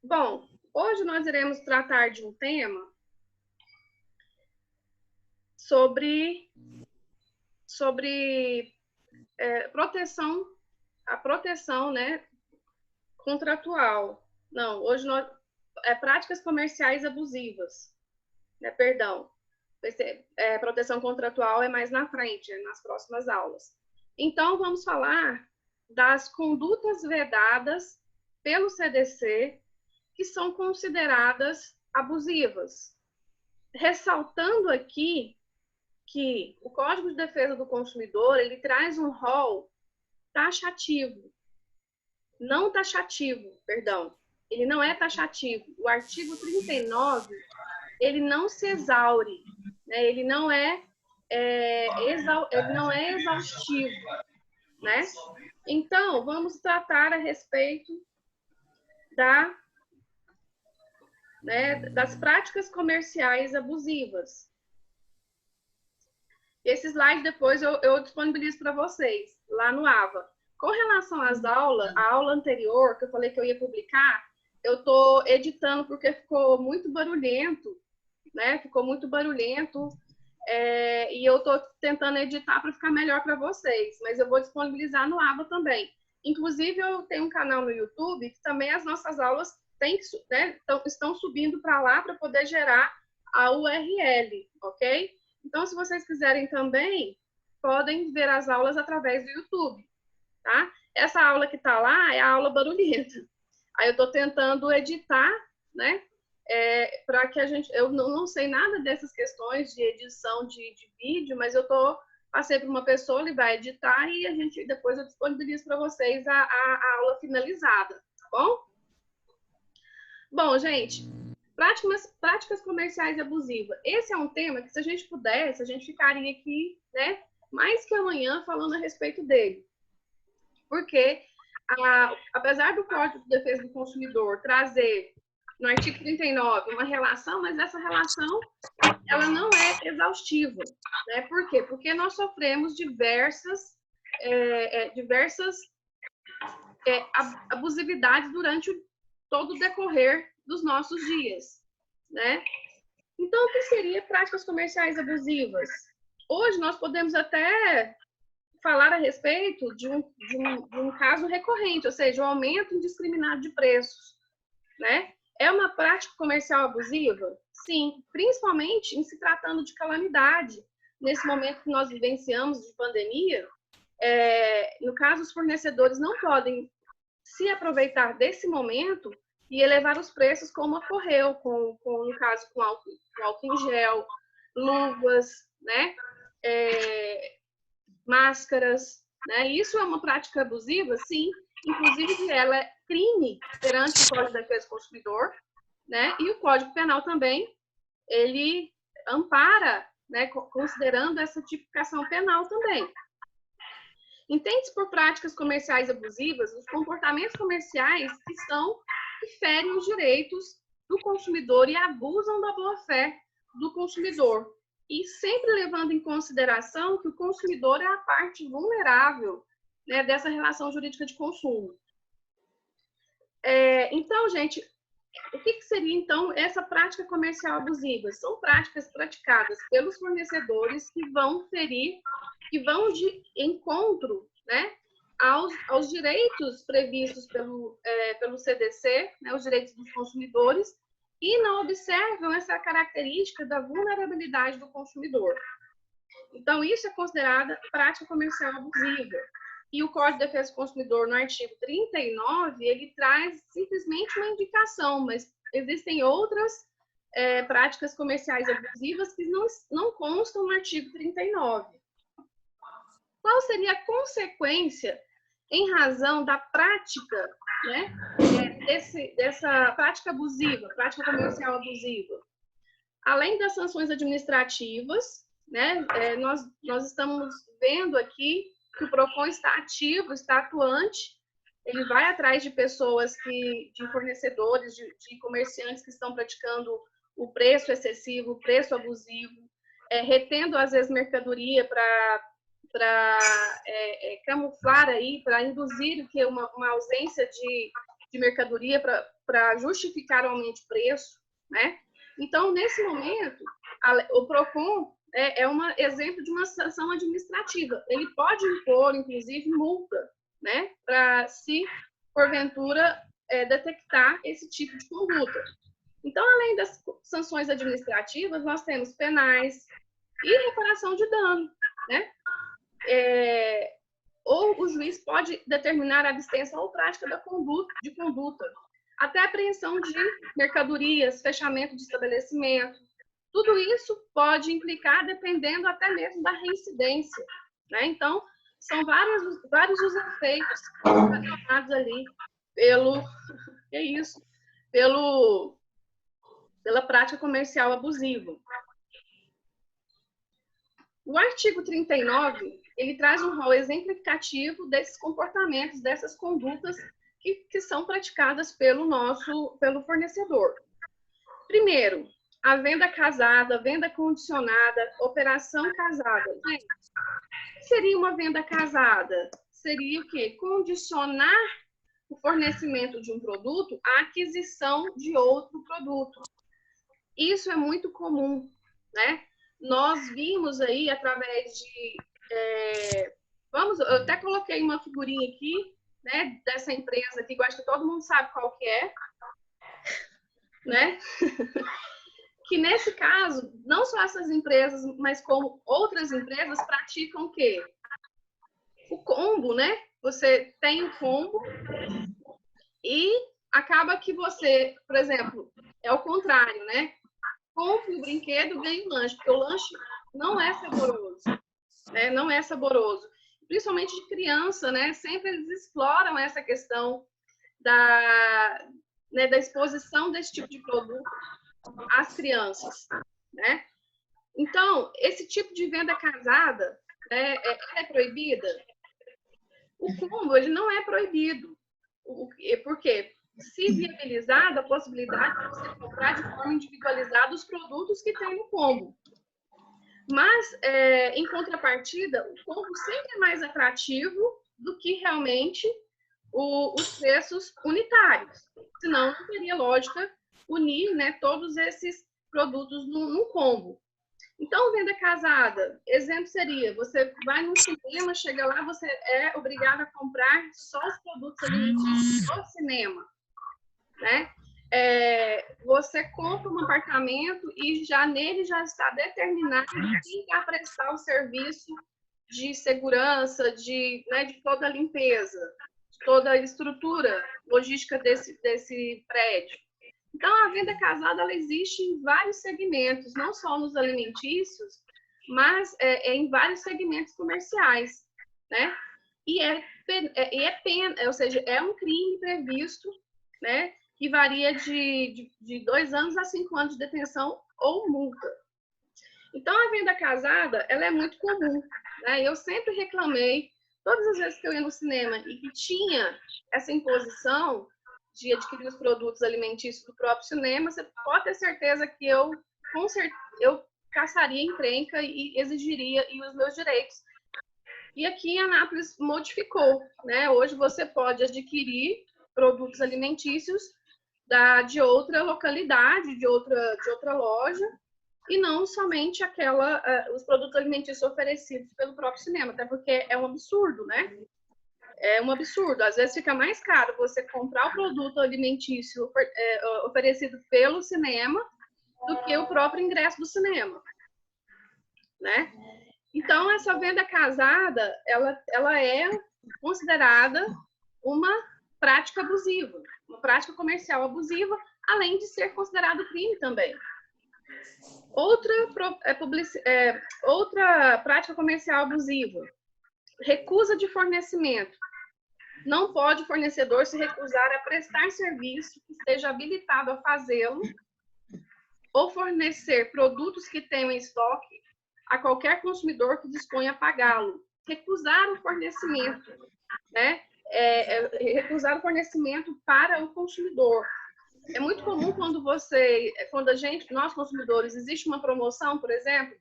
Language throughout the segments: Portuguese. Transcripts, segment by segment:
Bom, hoje nós iremos tratar de um tema sobre proteção, a proteção, né, contratual. Não, hoje nós práticas comerciais abusivas, né? Perdão, proteção contratual é mais na frente, nas próximas aulas. Então, vamos falar das condutas vedadas pelo CDC que são consideradas abusivas. Ressaltando aqui que o Código de Defesa do Consumidor, ele traz um rol taxativo, não taxativo, perdão, ele não é taxativo. O artigo 39, ele não se exaure, né? Ele não é exaustivo, né? Então, vamos tratar a respeito das práticas comerciais abusivas. Esse slide depois eu disponibilizo para vocês, lá no AVA. Com relação às aulas, a aula anterior, que eu falei que eu ia publicar, eu estou editando porque ficou muito barulhento, né? Ficou muito barulhento, e eu estou tentando editar para ficar melhor para vocês, mas eu vou disponibilizar no AVA também. Inclusive, eu tenho um canal no YouTube que também as nossas aulas estão subindo para lá para poder gerar a URL, ok? Então, se vocês quiserem também, podem ver as aulas através do YouTube, tá? Essa aula que está lá é a aula barulhenta. Aí eu estou tentando editar, né? Para que eu não sei nada dessas questões de edição de vídeo, mas passei para uma pessoa, ele vai editar e depois eu disponibilizo para vocês a aula finalizada, tá bom? Bom, gente, práticas comerciais abusivas. Esse é um tema que, se a gente pudesse, a gente ficaria aqui, né, mais que amanhã falando a respeito dele. Porque, apesar do Código de Defesa do Consumidor trazer, no artigo 39, uma relação, mas essa relação, ela não é exaustiva, né? Por quê? Porque nós sofremos diversas abusividades durante todo o decorrer dos nossos dias, né? Então, o que seria práticas comerciais abusivas? Hoje nós podemos até falar a respeito de um caso recorrente, ou seja, o aumento indiscriminado de preços, né? É uma prática comercial abusiva? Sim, principalmente em se tratando de calamidade. Nesse momento que nós vivenciamos de pandemia, no caso, os fornecedores não podem se aproveitar desse momento e elevar os preços como ocorreu, no caso, com álcool em gel, luvas, né? Máscaras, né? Isso é uma prática abusiva? Sim. Inclusive, ela é crime perante o Código de Defesa do Consumidor, né? E o Código Penal também, ele ampara, né, considerando essa tipificação penal também. Entende-se por práticas comerciais abusivas os comportamentos comerciais que ferem os direitos do consumidor e abusam da boa-fé do consumidor. E sempre levando em consideração que o consumidor é a parte vulnerável, né, dessa relação jurídica de consumo. Então, gente, o que seria, então, essa prática comercial abusiva? São práticas praticadas pelos fornecedores que vão de encontro, né, aos direitos previstos pelo CDC, né, os direitos dos consumidores, e não observam essa característica da vulnerabilidade do consumidor. Então, isso é considerada prática comercial abusiva. E o Código de Defesa do Consumidor, no artigo 39, ele traz simplesmente uma indicação, mas existem outras práticas comerciais abusivas que não constam no artigo 39. Qual seria a consequência em razão da prática, né, dessa prática abusiva, prática comercial abusiva? Além das sanções administrativas, né, nós estamos vendo aqui que o PROCON está ativo, está atuante, ele vai atrás de pessoas de fornecedores, de comerciantes que estão praticando o preço excessivo, o preço abusivo, retendo, às vezes, mercadoria para camuflar aí, para induzir que uma ausência de mercadoria para justificar o aumento de preço, né? Então, nesse momento, o PROCON é um exemplo de uma sanção administrativa. Ele pode impor, inclusive, multa, né? Para, se porventura, detectar esse tipo de conduta. Então, além das sanções administrativas, nós temos penais e reparação de dano, né? Ou o juiz pode determinar a abstenção ou prática de conduta, até apreensão de mercadorias, fechamento de estabelecimento. Tudo isso pode implicar, dependendo até mesmo da reincidência, né? Então, são vários os efeitos ocasionados ali pela prática comercial abusiva. O artigo 39, ele traz um rol exemplificativo desses comportamentos, dessas condutas que são praticadas pelo fornecedor. Primeiro, a venda casada, venda condicionada, operação casada. Gente, o que seria uma venda casada? Seria o quê? Condicionar o fornecimento de um produto à aquisição de outro produto. Isso é muito comum, né? Nós vimos aí através de... eu até coloquei uma figurinha aqui, né, dessa empresa aqui, que eu acho que todo mundo sabe qual que é, né? Que nesse caso, não só essas empresas, mas como outras empresas praticam o quê? O combo, né? Você tem o combo e acaba que você, por exemplo, é o contrário, né? Compre o brinquedo, ganhe o lanche, porque o lanche não é saboroso, né? Não é saboroso. Principalmente de criança, né? Sempre eles exploram essa questão da exposição desse tipo de produto às crianças, né? Então, esse tipo de venda casada, né, é proibida? O combo, ele não é proibido. Por quê? Se viabilizada a possibilidade de você comprar de forma individualizada os produtos que tem no combo. Mas, em contrapartida, o combo sempre é mais atrativo do que realmente os preços unitários. Senão, não teria lógica unir, né, todos esses produtos num combo. Então, venda casada, exemplo seria, você vai no cinema, chega lá, você é obrigado a comprar só os produtos alimentícios do cinema, né? Você compra um apartamento e nele já está determinado quem vai prestar o serviço de segurança, de toda a limpeza, de toda a estrutura logística desse prédio. Então, a venda casada, ela existe em vários segmentos, não só nos alimentícios, mas em vários segmentos comerciais, né? E é pena, ou seja, é um crime previsto, né? Que varia de 2 anos a 5 anos de detenção ou multa. Então, a venda casada, ela é muito comum, né? Eu sempre reclamei, todas as vezes que eu ia no cinema e que tinha essa imposição de adquirir os produtos alimentícios do próprio cinema, você pode ter certeza que eu caçaria encrenca e exigiria os meus direitos. E aqui em Anápolis modificou, né? Hoje você pode adquirir produtos alimentícios de outra localidade, de outra loja, e não somente os produtos alimentícios oferecidos pelo próprio cinema, até porque é um absurdo, né? É um absurdo. Às vezes fica mais caro você comprar o produto alimentício oferecido pelo cinema do que o próprio ingresso do cinema, né? Então, essa venda casada, ela é considerada uma prática abusiva, uma prática comercial abusiva, além de ser considerado crime também. Outra prática comercial abusiva, recusa de fornecimento. Não pode o fornecedor se recusar a prestar serviço que esteja habilitado a fazê-lo ou fornecer produtos que tenham em estoque a qualquer consumidor que disponha a pagá-lo. Recusar o fornecimento, né? Recusar o fornecimento para o consumidor. É muito comum quando nós consumidores, existe uma promoção, por exemplo,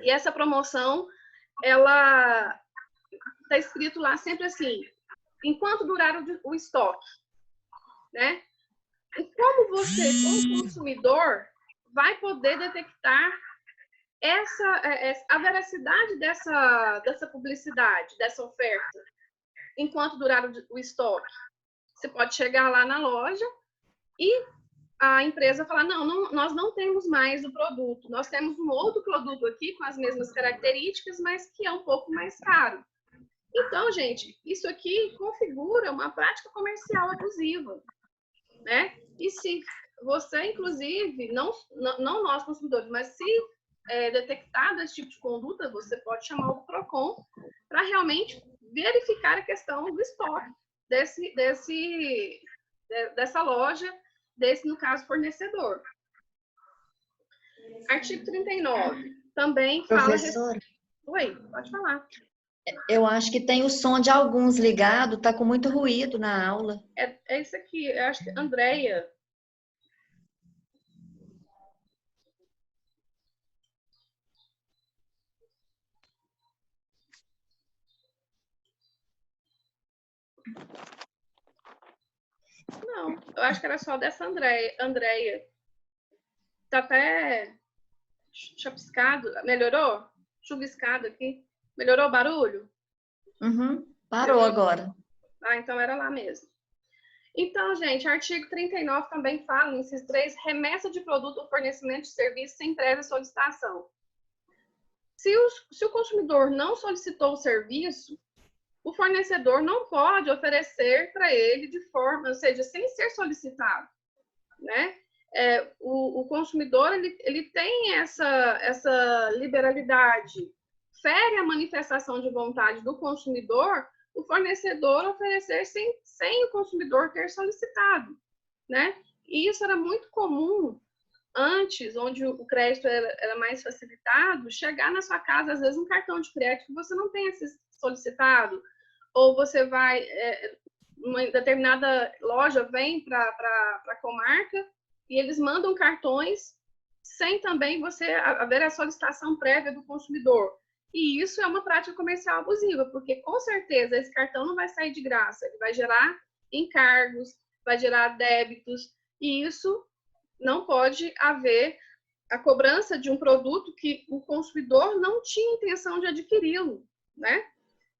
e essa promoção, ela está escrito lá sempre assim, enquanto durar o estoque, né? E como você, como consumidor, vai poder detectar a veracidade dessa publicidade, dessa oferta, enquanto durar o estoque? Você pode chegar lá na loja e a empresa falar, não, nós não temos mais o produto, nós temos um outro produto aqui com as mesmas características, mas que é um pouco mais caro. Então, gente, isso aqui configura uma prática comercial abusiva, né? E se você, inclusive, não nós consumidores, mas se detectado esse tipo de conduta, você pode chamar o PROCON para realmente verificar a questão do estoque dessa loja, no caso, fornecedor. Artigo 39. Também fala... Professora? Oi, pode falar. Eu acho que tem o som de alguns ligado, tá com muito ruído na aula. É isso aqui, eu acho que Andréia. Não, eu acho que era só dessa Andréia. Tá até chapiscado. Melhorou? Chuviscado aqui. Melhorou o barulho? Uhum, parou agora. Ah, então era lá mesmo. Então, gente, artigo 39 também fala, inciso 3, remessa de produto ou fornecimento de serviço sem prévia solicitação. Se o consumidor não solicitou o serviço, o fornecedor não pode oferecer para ele de forma, ou seja, sem ser solicitado, né? O consumidor ele tem essa liberalidade, fere a manifestação de vontade do consumidor, o fornecedor oferecer sem o consumidor ter solicitado, né? E isso era muito comum antes, onde o crédito era mais facilitado, chegar na sua casa, às vezes, um cartão de crédito que você não tenha solicitado, ou você vai, uma determinada loja vem para a comarca e eles mandam cartões sem também você haver a solicitação prévia do consumidor. E isso é uma prática comercial abusiva, porque com certeza esse cartão não vai sair de graça, ele vai gerar encargos, vai gerar débitos, e isso não pode haver a cobrança de um produto que o consumidor não tinha intenção de adquiri-lo, né?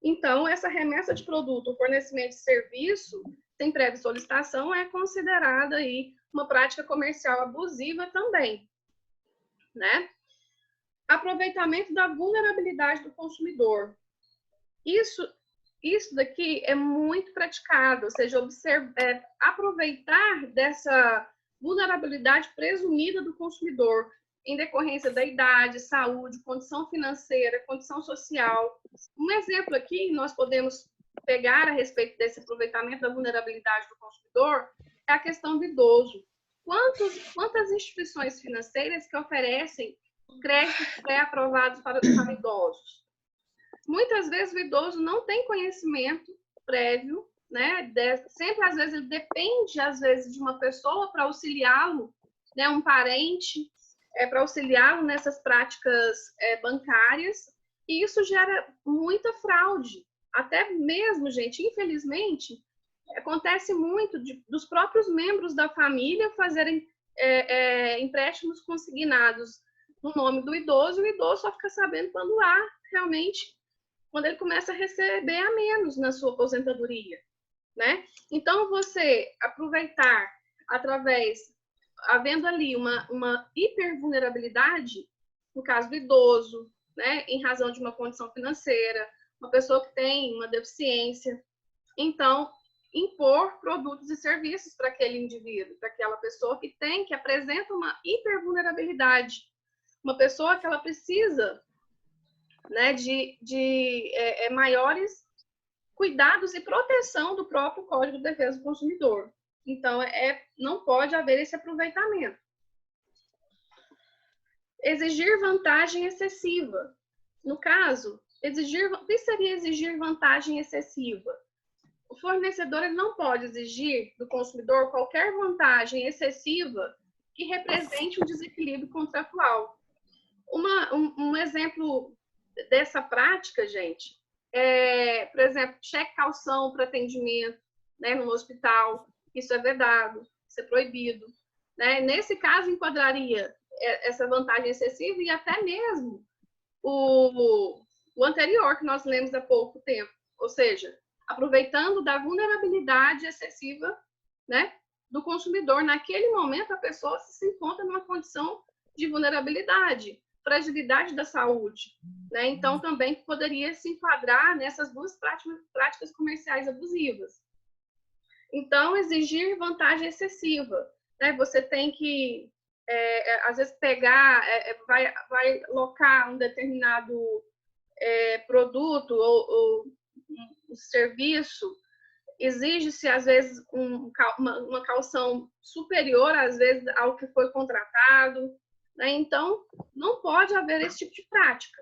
Então, essa remessa de produto, o fornecimento de serviço, sem prévia solicitação, é considerada aí uma prática comercial abusiva também, né? Aproveitamento da vulnerabilidade do consumidor. Isso daqui é muito praticado, ou seja, aproveitar dessa vulnerabilidade presumida do consumidor em decorrência da idade, saúde, condição financeira, condição social. Um exemplo aqui, nós podemos pegar a respeito desse aproveitamento da vulnerabilidade do consumidor, é a questão do idoso. Quantas instituições financeiras que oferecem créditos pré-aprovados para idosos? Muitas vezes o idoso não tem conhecimento prévio, né? Sempre, às vezes, ele depende, às vezes, de uma pessoa para auxiliá-lo, né? Um parente, para auxiliá-lo nessas práticas bancárias, e isso gera muita fraude. Até mesmo, gente, infelizmente, acontece muito dos próprios membros da família fazerem empréstimos consignados no nome do idoso, e o idoso só fica sabendo quando realmente quando ele começa a receber a menos na sua aposentadoria, né? Então, você aproveitar havendo ali uma hipervulnerabilidade, no caso do idoso, né, em razão de uma condição financeira, uma pessoa que tem uma deficiência, então, impor produtos e serviços para aquele indivíduo, para aquela pessoa que apresenta uma hipervulnerabilidade, uma pessoa que ela precisa, né, de maiores cuidados e proteção do próprio Código de Defesa do Consumidor. Então, não pode haver esse aproveitamento. Exigir vantagem excessiva. No caso, o que seria exigir vantagem excessiva? O fornecedor ele não pode exigir do consumidor qualquer vantagem excessiva que represente um desequilíbrio contratual. Um exemplo dessa prática, gente, por exemplo, cheque calção para atendimento, né, no hospital, isso é vedado, isso é proibido. Né? Nesse caso, enquadraria essa vantagem excessiva e até mesmo o anterior que nós lemos há pouco tempo, ou seja, aproveitando da vulnerabilidade excessiva, né, do consumidor. Naquele momento, a pessoa se encontra numa condição de vulnerabilidade, fragilidade da saúde. Né? Então, também poderia se enquadrar nessas duas práticas comerciais abusivas. Então, exigir vantagem excessiva. Né? Você tem que, às vezes, pegar, vai locar um determinado produto ou um serviço, exige-se, às vezes, uma caução superior, às vezes, ao que foi contratado. Né? Então, não pode haver esse tipo de prática,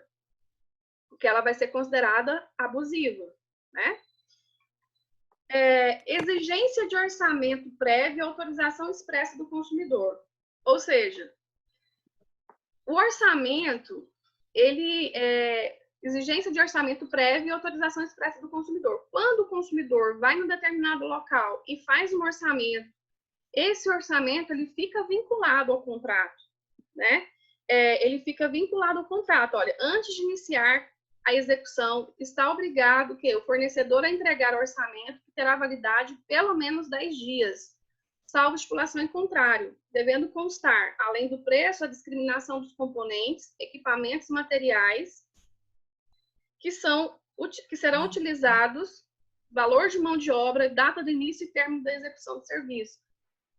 porque ela vai ser considerada abusiva. Né? Exigência de orçamento prévio e autorização expressa do consumidor. Ou seja, o orçamento, ele exigência de orçamento prévio e autorização expressa do consumidor. Quando o consumidor vai em determinado local e faz um orçamento, esse orçamento ele fica vinculado ao contrato, né? Ele fica vinculado ao contrato. Olha, antes de iniciar a execução, está obrigado que o fornecedor a entregar o orçamento que terá validade pelo menos 10 dias, salvo estipulação em contrário, devendo constar, além do preço, a discriminação dos componentes, equipamentos e materiais que serão utilizados, valor de mão de obra, data de início e término da execução do serviço.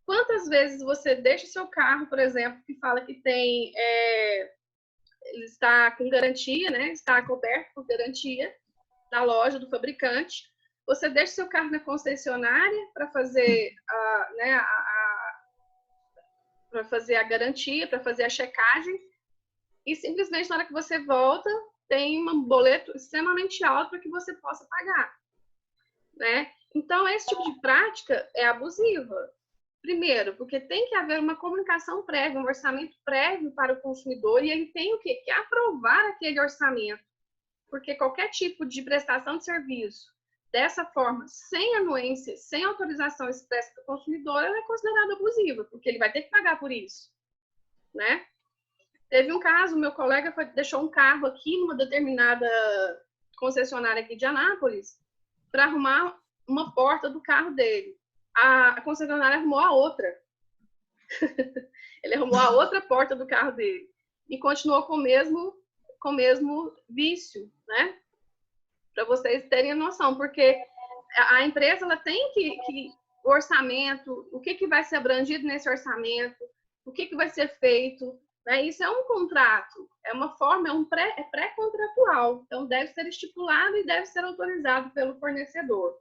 Quantas vezes você deixa o seu carro, por exemplo, que fala que tem, ele está com garantia, né? Está coberto por garantia da loja, do fabricante. Você deixa o seu carro na concessionária para fazer para fazer a garantia, para fazer a checagem, e simplesmente na hora que você volta, tem um boleto extremamente alto para que você possa pagar. Né? Então, esse tipo de prática é abusiva. Primeiro, porque tem que haver uma comunicação prévia, um orçamento prévio para o consumidor, e ele tem o quê? Que aprovar aquele orçamento. Porque qualquer tipo de prestação de serviço, dessa forma, sem anuência, sem autorização expressa do consumidor, ela é considerada abusiva, porque ele vai ter que pagar por isso. Né? Teve um caso, meu colega deixou um carro aqui numa determinada concessionária aqui de Anápolis para arrumar uma porta do carro dele. A concessionária arrumou a outra. Ele arrumou a outra porta do carro dele e continuou com o mesmo vício, né? Para vocês terem a noção, porque a empresa ela tem que o orçamento, o que vai ser abrangido nesse orçamento, o que vai ser feito. Né? Isso é um contrato, é uma forma, é pré-contratual, então deve ser estipulado e deve ser autorizado pelo fornecedor.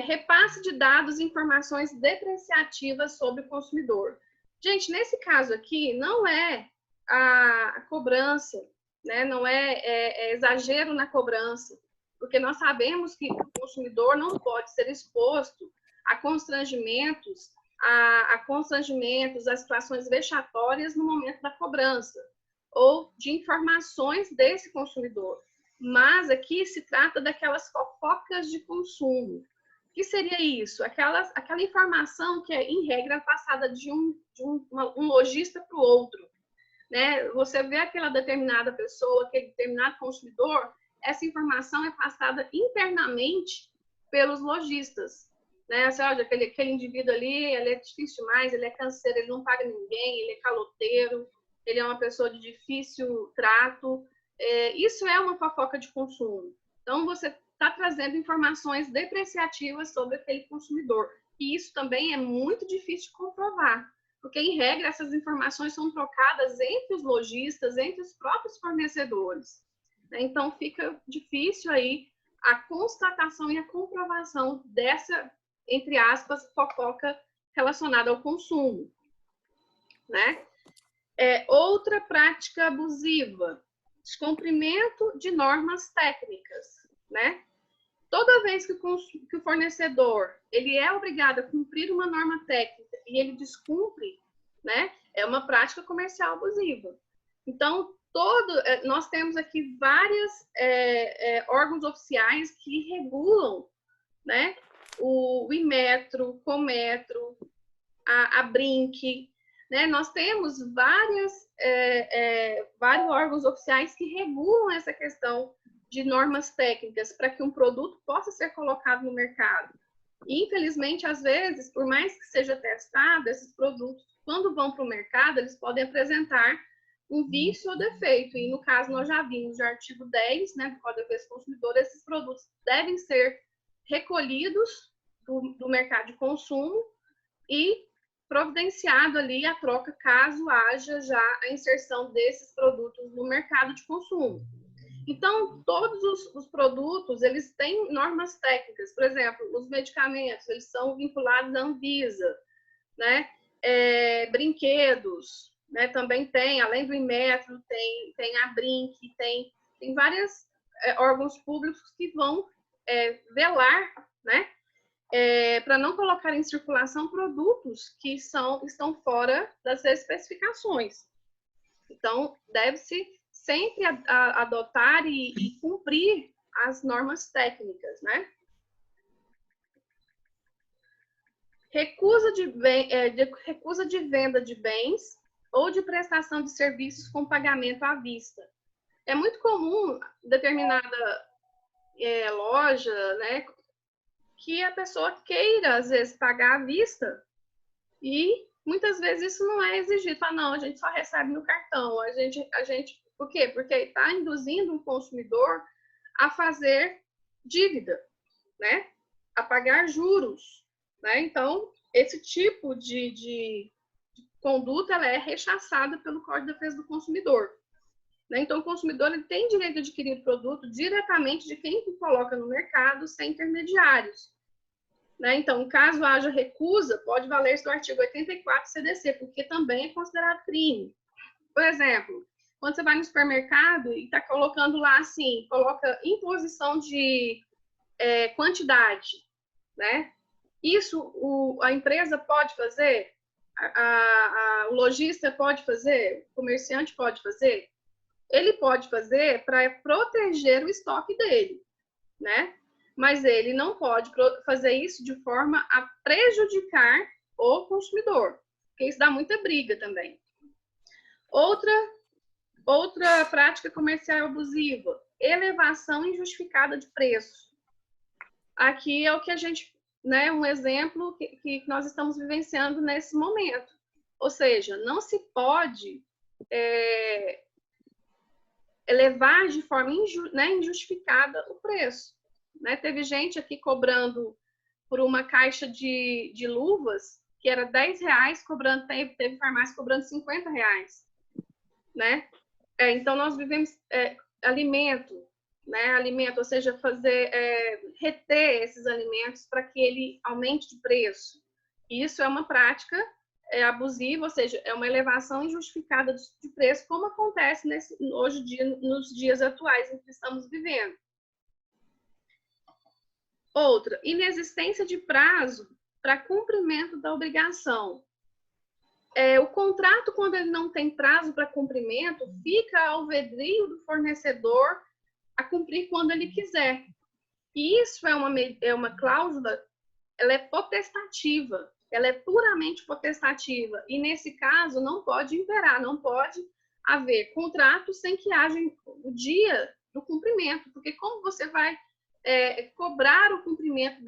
Repasse de dados e informações depreciativas sobre o consumidor. Gente, nesse caso aqui, não é a cobrança, né? Não é exagero na cobrança, porque nós sabemos que o consumidor não pode ser exposto a constrangimentos, a situações vexatórias no momento da cobrança, ou de informações desse consumidor. Mas aqui se trata daquelas fofocas de consumo. O que seria isso? Aquela informação que é, em regra, passada de um lojista para o outro. Né? Você vê aquela determinada pessoa, aquele determinado consumidor, essa informação é passada internamente pelos lojistas. Né? Você olha, aquele indivíduo ali, ele é difícil demais, ele é canseiro, ele não paga ninguém, ele é caloteiro, ele é uma pessoa de difícil trato. Isso é uma fofoca de consumo. Então, você está trazendo informações depreciativas sobre aquele consumidor. E isso também é muito difícil de comprovar, porque, em regra, essas informações são trocadas entre os lojistas, entre os próprios fornecedores. Então, fica difícil aí a constatação e a comprovação dessa, entre aspas, fofoca relacionada ao consumo. Né? Outra prática abusiva, descumprimento de normas técnicas. Né? Toda vez que o fornecedor ele é obrigado a cumprir uma norma técnica e ele descumpre, né, é uma prática comercial abusiva. Então, nós temos aqui vários órgãos oficiais que regulam, né? O Inmetro, Cometro, a Brinq, né? Nós temos vários órgãos oficiais que regulam essa questão de normas técnicas para que um produto possa ser colocado no mercado. E, infelizmente, às vezes, por mais que seja testado, esses produtos, quando vão para o mercado, eles podem apresentar um vício ou defeito. E, no caso, nós já vimos no artigo 10, né, do Código de Defesa do Consumidor, esses produtos devem ser recolhidos do mercado de consumo e providenciado ali a troca, caso haja já a inserção desses produtos no mercado de consumo. Então, todos os produtos, eles têm normas técnicas. Por exemplo, os medicamentos, eles são vinculados à Anvisa, né? Brinquedos, né? Também tem, além do Inmetro, tem a Brinq, tem vários órgãos públicos que vão velar, né? Para não colocar em circulação produtos que estão fora das especificações. Então, deve-se sempre adotar e cumprir as normas técnicas, né? Recusa de venda de bens ou de prestação de serviços com pagamento à vista. É muito comum determinada loja, né, que a pessoa queira, às vezes, pagar à vista e muitas vezes isso não é exigido. Fala, não, a gente só recebe no cartão. Por quê? Porque está induzindo o consumidor a fazer dívida, né? A pagar juros, né? Então, esse tipo de conduta ela é rechaçada pelo Código de Defesa do Consumidor. Né? Então, o consumidor ele tem direito de adquirir o produto diretamente de quem coloca no mercado, sem intermediários. Né? Então, caso haja recusa, pode valer-se do artigo 84 CDC, porque também é considerado crime. Por exemplo, quando você vai no supermercado e está colocando lá assim, coloca imposição de quantidade, né? Isso a empresa pode fazer, o lojista pode fazer, o comerciante pode fazer. Ele pode fazer para proteger o estoque dele, né? Mas ele não pode fazer isso de forma a prejudicar o consumidor, porque isso dá muita briga também. Outra prática comercial abusiva, elevação injustificada de preço. Aqui é o que a gente, né, um exemplo que nós estamos vivenciando nesse momento. Ou seja, não se pode elevar de forma injustificada o preço. Né? Teve gente aqui cobrando por uma caixa de luvas que era R$10, teve farmácia cobrando R$50. Né? Então, nós vivemos alimento, né? Alimento, ou seja, reter esses alimentos para que ele aumente de preço. Isso é uma prática abusiva, ou seja, é uma elevação injustificada de preço, como acontece nos dias atuais em que estamos vivendo. Outra, inexistência de prazo para cumprimento da obrigação. O contrato, quando ele não tem prazo para cumprimento, fica ao albedrio do fornecedor a cumprir quando ele quiser. E isso é uma cláusula, ela é potestativa, ela é puramente potestativa. E, nesse caso, não pode imperar, não pode haver contrato sem que haja o dia do cumprimento. Porque como você vai cobrar o cumprimento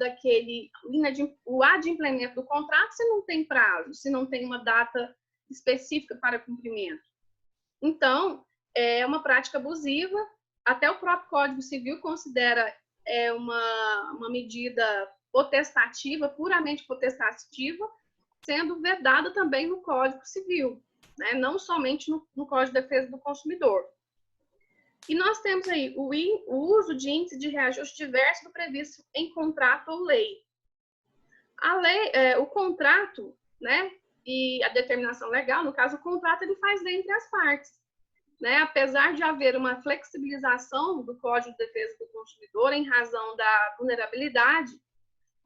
o adimplemento do contrato se não tem prazo, se não tem uma data específica para cumprimento. Então, é uma prática abusiva, até o próprio Código Civil considera uma medida potestativa, puramente potestativa, sendo vedada também no Código Civil, né? Não somente no Código de Defesa do Consumidor. E nós temos aí o uso de índice de reajuste diverso do previsto em contrato ou lei. A lei, o contrato, né, e a determinação legal, no caso, o contrato ele faz lei entre as partes. Né? Apesar de haver uma flexibilização do Código de Defesa do Consumidor em razão da vulnerabilidade,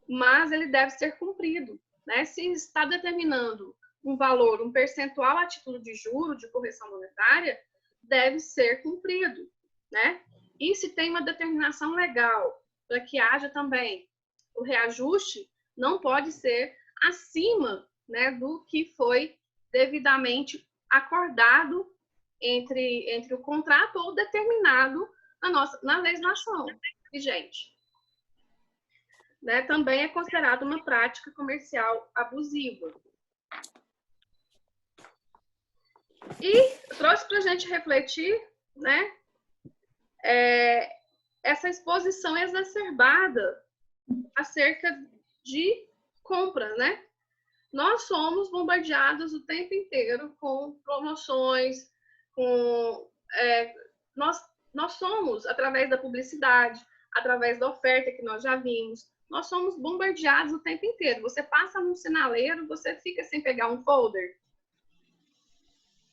mas ele deve ser cumprido. Né? Se está determinando um valor, um percentual a título de juro, de correção monetária, deve ser cumprido, né? E se tem uma determinação legal para que haja também o reajuste não pode ser acima, né, do que foi devidamente acordado entre o contrato ou determinado na legislação vigente. Né? Também é considerado uma prática comercial abusiva. E trouxe para a gente refletir, né, essa exposição exacerbada acerca de compra, né? Nós somos bombardeados o tempo inteiro com promoções, nós somos, através da publicidade, através da oferta que nós já vimos, nós somos bombardeados o tempo inteiro. Você passa num sinaleiro, você fica sem pegar um folder.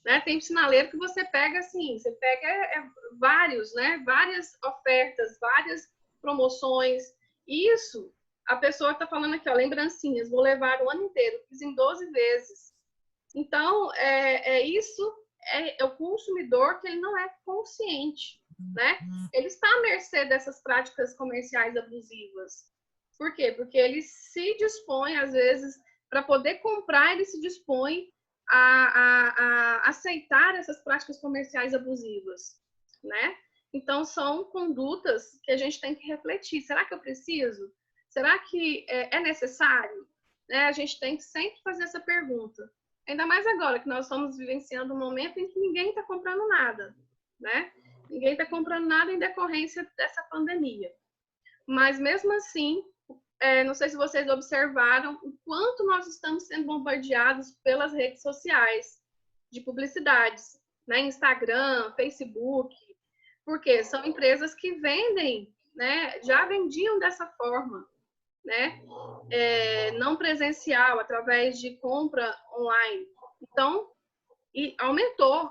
Né? Tem um sinaleiro que você pega assim, você pega vários, né? Várias ofertas, várias promoções. Isso, a pessoa está falando aqui, ó, lembrancinhas, vou levar o ano inteiro, fiz em 12 vezes. Então, isso é o consumidor que ele não é consciente, né? Ele está à mercê dessas práticas comerciais abusivas. Por quê? Porque ele se dispõe, às vezes, para poder comprar, ele se dispõe a aceitar essas práticas comerciais abusivas, né? Então, são condutas que a gente tem que refletir. Será que eu preciso? Será que é necessário? Né? A gente tem que sempre fazer essa pergunta. Ainda mais agora que nós estamos vivenciando um momento em que ninguém está comprando nada, né? Ninguém está comprando nada em decorrência dessa pandemia. Mas, mesmo assim, não sei se vocês observaram o quanto nós estamos sendo bombardeados pelas redes sociais de publicidades, né? Instagram, Facebook, porque são empresas que vendem, né? Já vendiam dessa forma, né? Não presencial, através de compra online. Então, aumentou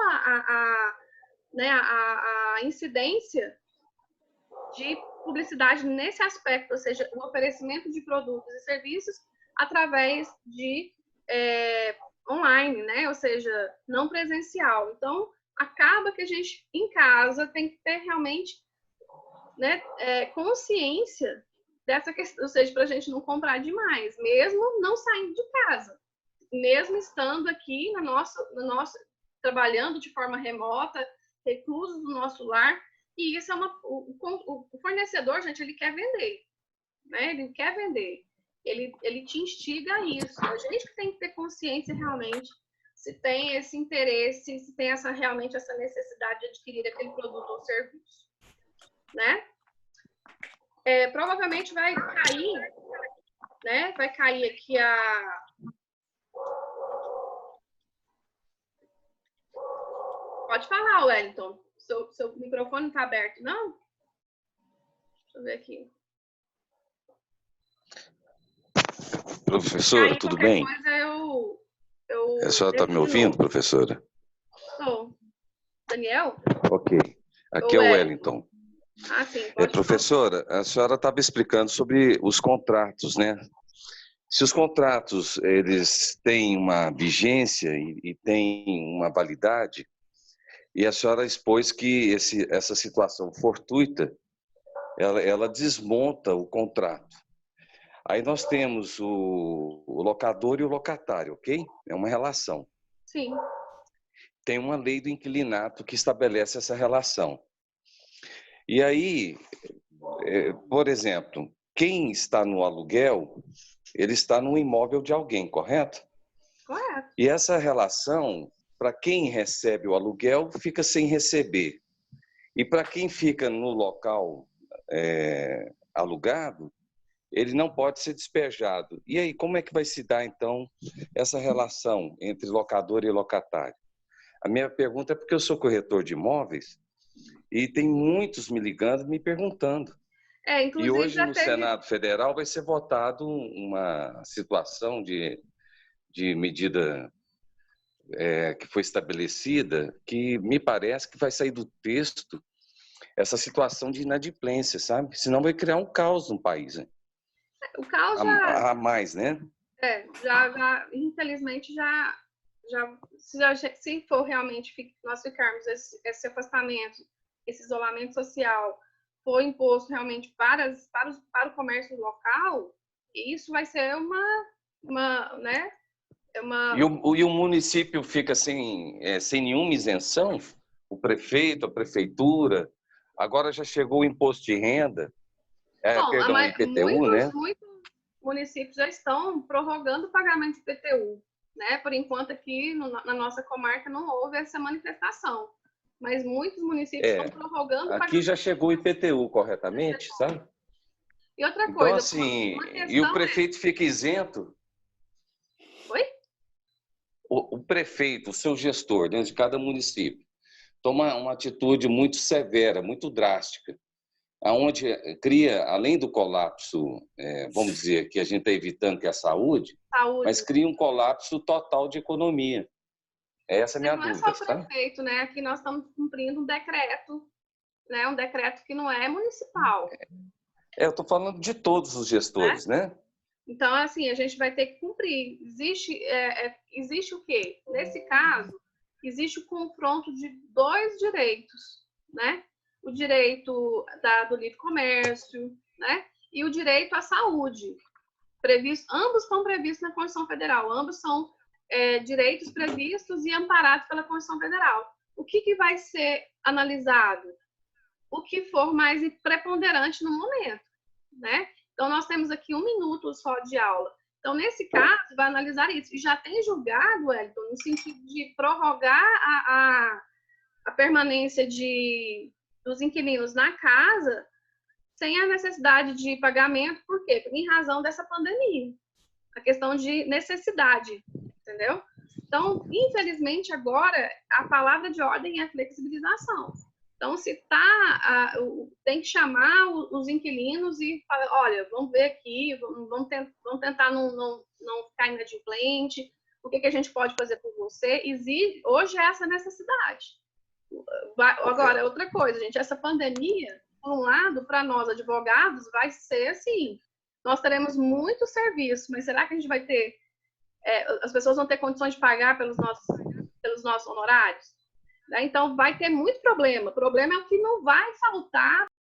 a incidência de publicidade nesse aspecto, ou seja, o oferecimento de produtos e serviços através de online, né? Ou seja, não presencial. Então, acaba que a gente, em casa, tem que ter realmente, né, consciência dessa questão, ou seja, para a gente não comprar demais, mesmo não saindo de casa, mesmo estando aqui no nosso trabalhando de forma remota, reclusos do nosso lar. E isso o fornecedor, gente, ele quer vender, né? Ele quer vender. Ele te instiga a isso. A gente que tem que ter consciência realmente se tem esse interesse, se tem realmente essa necessidade de adquirir aquele produto ou serviço, né? Provavelmente vai cair, né? Vai cair aqui Pode falar, Wellington. Seu microfone está aberto, não? Deixa eu ver aqui. Professora, tudo bem? A senhora está me ouvindo, professora? Estou. Daniel? Ok. Aqui é o Wellington. Ah, sim. Professora, a senhora estava explicando sobre os contratos, né? Se os contratos eles têm uma vigência e têm uma validade, e a senhora expôs que essa situação fortuita, ela desmonta o contrato. Aí nós temos o locador e o locatário, ok? É uma relação. Sim. Tem uma lei do inquilinato que estabelece essa relação. E aí, por exemplo, quem está no aluguel, ele está no imóvel de alguém, correto? Correto. E essa relação, para quem recebe o aluguel, fica sem receber. E para quem fica no local alugado, ele não pode ser despejado. E aí, como é que vai se dar, então, essa relação entre locador e locatário? A minha pergunta é porque eu sou corretor de imóveis e tem muitos me ligando, me perguntando. E hoje, no Senado Federal, vai ser votado uma situação de medida que foi estabelecida, que me parece que vai sair do texto essa situação de inadimplência, sabe? Senão vai criar um caos no país, né? O caos a mais, né? Infelizmente, se for realmente nós ficarmos esse afastamento, esse isolamento social for imposto realmente para o comércio local, isso vai ser né? E o município fica sem nenhuma isenção? O prefeito, a prefeitura, agora já chegou o imposto de renda, Bom, perdão, o IPTU, né? muitos municípios já estão prorrogando o pagamento de IPTU, né? Por enquanto aqui na nossa comarca não houve essa manifestação, mas muitos municípios estão prorrogando o pagamento. Aqui já chegou o IPTU corretamente, sabe? E outra Então, coisa, assim, e o prefeito fica isento? Oi? O prefeito, o seu gestor, dentro de cada município, toma uma atitude muito severa, muito drástica, aonde cria, além do colapso, vamos dizer, que a gente está evitando, que é a saúde, mas cria um colapso total de economia. Essa é a minha dúvida. Não é só o prefeito, né? Aqui nós estamos cumprindo um decreto, né? Um decreto que não é municipal. Eu estou falando de todos os gestores, né? Então, assim, a gente vai ter que cumprir. Existe o quê? Nesse caso, existe o confronto de dois direitos, né? O direito do livre comércio, né? E o direito à saúde. Ambos estão previstos na Constituição Federal. Ambos são direitos previstos e amparados pela Constituição Federal. O que vai ser analisado? O que for mais preponderante no momento, né? Então, nós temos aqui 1 minuto só de aula. Então, nesse caso, vai analisar isso. E já tem julgado, Wellington, no sentido de prorrogar a permanência dos inquilinos na casa sem a necessidade de pagamento. Por quê? Em razão dessa pandemia. A questão de necessidade, entendeu? Então, infelizmente, agora, a palavra de ordem é flexibilização. Então, tem que chamar os inquilinos e falar, olha, vamos ver aqui, vamos tentar não ficar inadimplente, o que a gente pode fazer por você. Hoje é essa necessidade. Agora, outra coisa, gente, essa pandemia, por um lado, para nós advogados, vai ser assim, nós teremos muito serviço, mas será que a gente vai ter, as pessoas vão ter condições de pagar pelos nossos honorários? Então, vai ter muito problema. O problema é o que não vai faltar